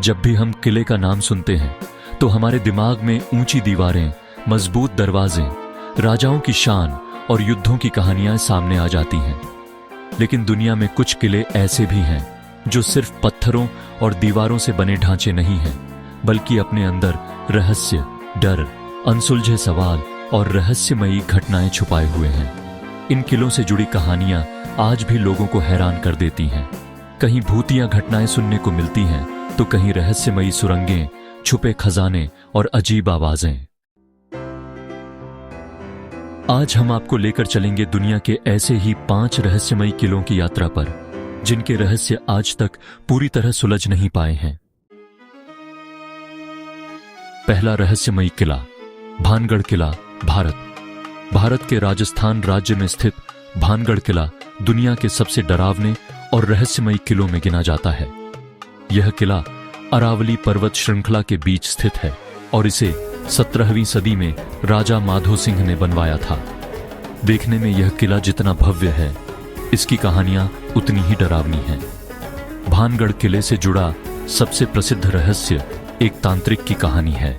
जब भी हम किले का नाम सुनते हैं तो हमारे दिमाग में ऊंची दीवारें, मजबूत दरवाजे, राजाओं की शान और युद्धों की कहानियां सामने आ जाती हैं। लेकिन दुनिया में कुछ किले ऐसे भी हैं जो सिर्फ पत्थरों और दीवारों से बने ढांचे नहीं हैं, बल्कि अपने अंदर रहस्य, डर, अनसुलझे सवाल और रहस्यमयी घटनाएं छुपाए हुए हैं। इन किलों से जुड़ी कहानियां आज भी लोगों को हैरान कर देती हैं। कहीं भूतिया घटनाएं सुनने को मिलती हैं तो कहीं रहस्यमयी सुरंगें, छुपे खजाने और अजीब आवाजें। आज हम आपको लेकर चलेंगे दुनिया के ऐसे ही 5 रहस्यमयी किलों की यात्रा पर, जिनके रहस्य आज तक पूरी तरह सुलझ नहीं पाए हैं। पहला रहस्यमयी किला, भानगढ़ किला, भारत। भारत के राजस्थान राज्य में स्थित भानगढ़ किला दुनिया के सबसे डरावने और रहस्यमयी किलों में गिना जाता है। यह किला अरावली पर्वत श्रृंखला के बीच स्थित है और इसे 17वीं सदी में राजा माधो सिंह ने बनवाया था। देखने में यह किला जितना भव्य है, इसकी कहानियां उतनी ही डरावनी हैं। भानगढ़ किले से जुड़ा सबसे प्रसिद्ध रहस्य एक तांत्रिक की कहानी है।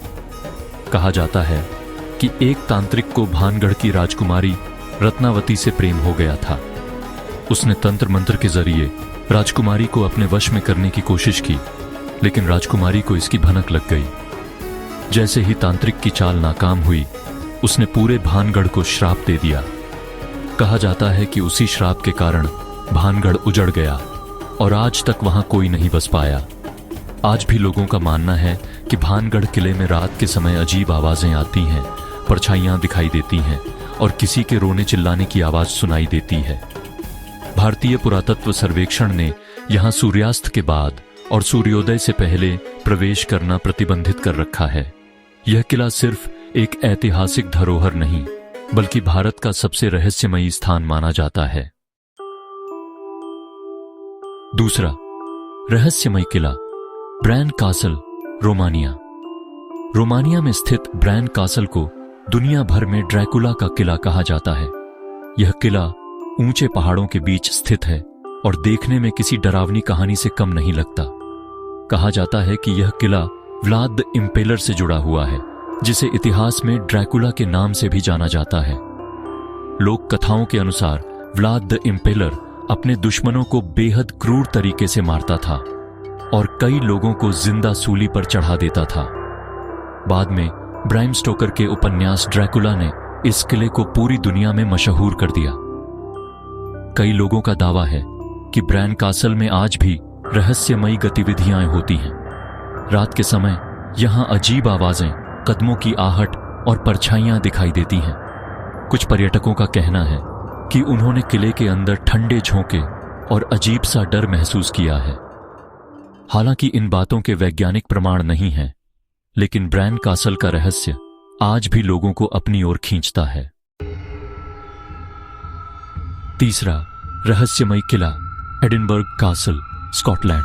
कहा जाता है कि एक तांत्रिक को भानगढ़ की राजकुमारी रत्नावती से प्रेम हो गया था। उसने तंत्र मंत्र के जरिए राजकुमारी को अपने वश में करने की कोशिश की, लेकिन राजकुमारी को इसकी भनक लग गई। जैसे ही तांत्रिक की चाल नाकाम हुई, उसने पूरे भानगढ़ को श्राप दे दिया। कहा जाता है कि उसी श्राप के कारण भानगढ़ उजड़ गया और आज तक वहां कोई नहीं बस पाया। आज भी लोगों का मानना है कि भानगढ़ किले में रात के समय अजीब आवाजें आती हैं, परछाइयां दिखाई देती हैं और किसी के रोने चिल्लाने की आवाज सुनाई देती है। भारतीय पुरातत्व सर्वेक्षण ने यहां सूर्यास्त के बाद और सूर्योदय से पहले प्रवेश करना प्रतिबंधित कर रखा है। यह किला सिर्फ एक ऐतिहासिक धरोहर नहीं, बल्कि भारत का सबसे रहस्यमयी स्थान माना जाता है। दूसरा रहस्यमयी किला, ब्रैन कासल, रोमानिया। रोमानिया में स्थित ब्रैन कासल को दुनिया भर में ड्रैकुला का किला कहा जाता है। यह किला ऊंचे पहाड़ों के बीच स्थित है और देखने में किसी डरावनी कहानी से कम नहीं लगता। कहा जाता है कि यह किला व्लाद द इम्पेलर से जुड़ा हुआ है, जिसे इतिहास में ड्रैकुला के नाम से भी जाना जाता है। लोक कथाओं के अनुसार व्लाद द इम्पेलर अपने दुश्मनों को बेहद क्रूर तरीके से मारता था और कई लोगों को जिंदा सूली पर चढ़ा देता था। बाद में ब्रैम स्टोकर के उपन्यास ड्रैकुला ने इस किले को पूरी दुनिया में मशहूर कर दिया। कई लोगों का दावा है कि ब्रैन कासल में आज भी रहस्यमयी गतिविधियां होती हैं। रात के समय यहां अजीब आवाजें, कदमों की आहट और परछाइयां दिखाई देती हैं। कुछ पर्यटकों का कहना है कि उन्होंने किले के अंदर ठंडे झोंके और अजीब सा डर महसूस किया है। हालांकि इन बातों के वैज्ञानिक प्रमाण नहीं हैं, लेकिन ब्रैन कासल का रहस्य आज भी लोगों को अपनी ओर खींचता है। तीसरा रहस्यमयी किला, एडिनबर्ग कासल, स्कॉटलैंड।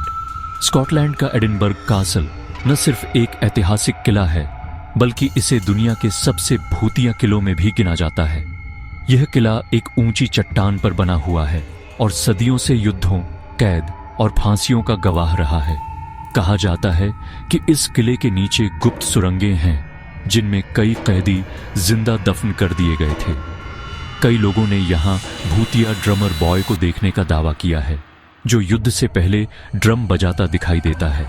स्कॉटलैंड का एडिनबर्ग कासल न सिर्फ एक ऐतिहासिक किला है, बल्कि इसे दुनिया के सबसे भूतिया किलों में भी गिना जाता है। यह किला एक ऊंची चट्टान पर बना हुआ है और सदियों से युद्धों, कैद और फांसियों का गवाह रहा है। कहा जाता है कि इस किले के नीचे गुप्त सुरंगें हैं, जिनमें कई कैदी जिंदा दफन कर दिए गए थे। कई लोगों ने यहां भूतिया ड्रमर बॉय को देखने का दावा किया है, जो युद्ध से पहले ड्रम बजाता दिखाई देता है।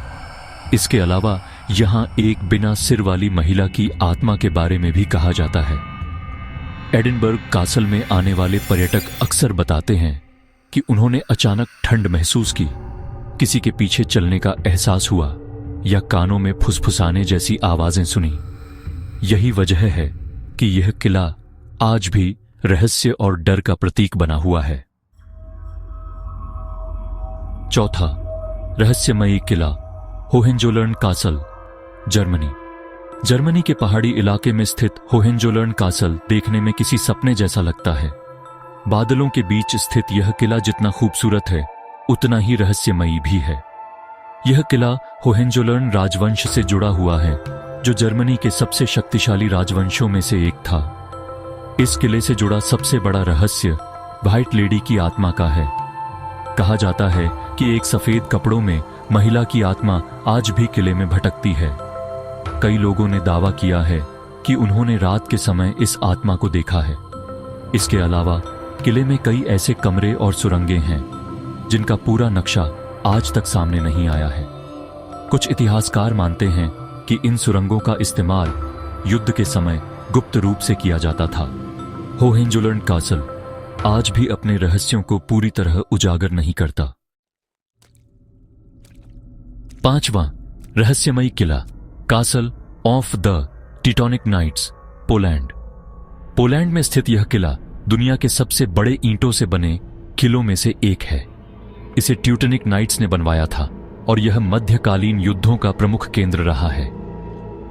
इसके अलावा यहां एक बिना सिर वाली महिला की आत्मा के बारे में भी कहा जाता है। एडिनबर्ग कासल में आने वाले पर्यटक अक्सर बताते हैं कि उन्होंने अचानक ठंड महसूस की, किसी के पीछे चलने का एहसास हुआ या कानों में फुसफुसाने जैसी आवाजें सुनी। यही वजह है कि यह किला आज भी रहस्य और डर का प्रतीक बना हुआ है। चौथा रहस्यमयी किला, होहेंजोलर्न कासल, जर्मनी। जर्मनी के पहाड़ी इलाके में स्थित होहेंजोलर्न कासल देखने में किसी सपने जैसा लगता है। बादलों के बीच स्थित यह किला जितना खूबसूरत है, उतना ही रहस्यमयी भी है। यह किला होहेंजोलर्न राजवंश से जुड़ा हुआ है, जो जर्मनी के सबसे शक्तिशाली राजवंशों में से एक था। इस किले से जुड़ा सबसे बड़ा रहस्य व्हाइट लेडी की आत्मा का है। कहा जाता है कि एक सफेद कपड़ों में महिला की आत्मा आज भी किले में भटकती है। कई लोगों ने दावा किया है कि उन्होंने रात के समय इस आत्मा को देखा है। इसके अलावा किले में कई ऐसे कमरे और सुरंगें हैं जिनका पूरा नक्शा आज तक सामने नहीं आया है। कुछ इतिहासकार मानते हैं कि इन सुरंगों का इस्तेमाल युद्ध के समय गुप्त रूप से किया जाता था। होहेंजोलर्न कासल आज भी अपने रहस्यों को पूरी तरह उजागर नहीं करता। 5वां रहस्यमयी किला, castle of the Teutonic Knights, Poland. Poland में स्थित यह किला दुनिया के सबसे बड़े ईंटों से बने किलों में से एक है। इसे ट्यूटनिक नाइट्स ने बनवाया था और यह मध्यकालीन युद्धों का प्रमुख केंद्र रहा है।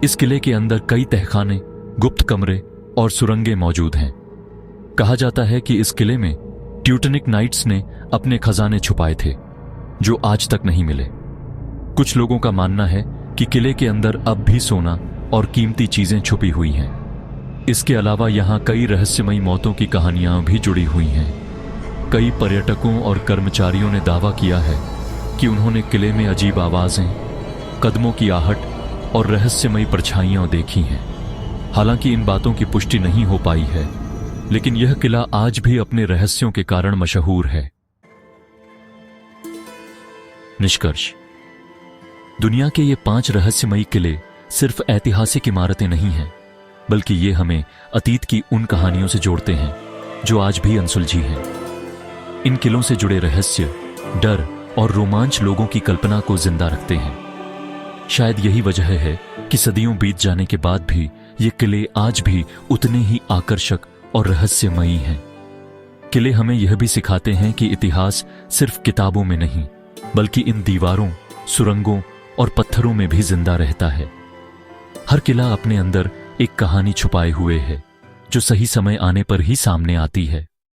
इस किले के अंदर कई तहखाने, गुप्त कमरे और सुरंगें मौजूद हैं। कहा जाता है कि इस किले में ट्यूटनिक नाइट्स ने अपने खजाने छुपाए थे जो आज तक नहीं मिले। कुछ लोगों का मानना है कि किले के अंदर अब भी सोना और कीमती चीजें छुपी हुई हैं। इसके अलावा यहां कई रहस्यमयी मौतों की कहानियां भी जुड़ी हुई हैं। कई पर्यटकों और कर्मचारियों ने दावा किया है कि उन्होंने किले में अजीब आवाजें, कदमों की आहट और रहस्यमयी परछाइयां देखी हैं। हालांकि इन बातों की पुष्टि नहीं हो पाई है, लेकिन यह किला आज भी अपने रहस्यों के कारण मशहूर है। निष्कर्ष, दुनिया के ये 5 रहस्यमयी किले सिर्फ ऐतिहासिक इमारतें नहीं हैं, बल्कि ये हमें अतीत की उन कहानियों से जोड़ते हैं जो आज भी अनसुलझी हैं। इन किलों से जुड़े रहस्य, डर और रोमांच लोगों की कल्पना को जिंदा रखते हैं। शायद यही वजह है कि सदियों बीत जाने के बाद भी ये किले आज भी उतने ही आकर्षक और रहस्यमयी हैं। किले हमें यह भी सिखाते हैं कि इतिहास सिर्फ किताबों में नहीं, बल्कि इन दीवारों, सुरंगों और पत्थरों में भी जिंदा रहता है। हर किला अपने अंदर एक कहानी छुपाए हुए है जो सही समय आने पर ही सामने आती है।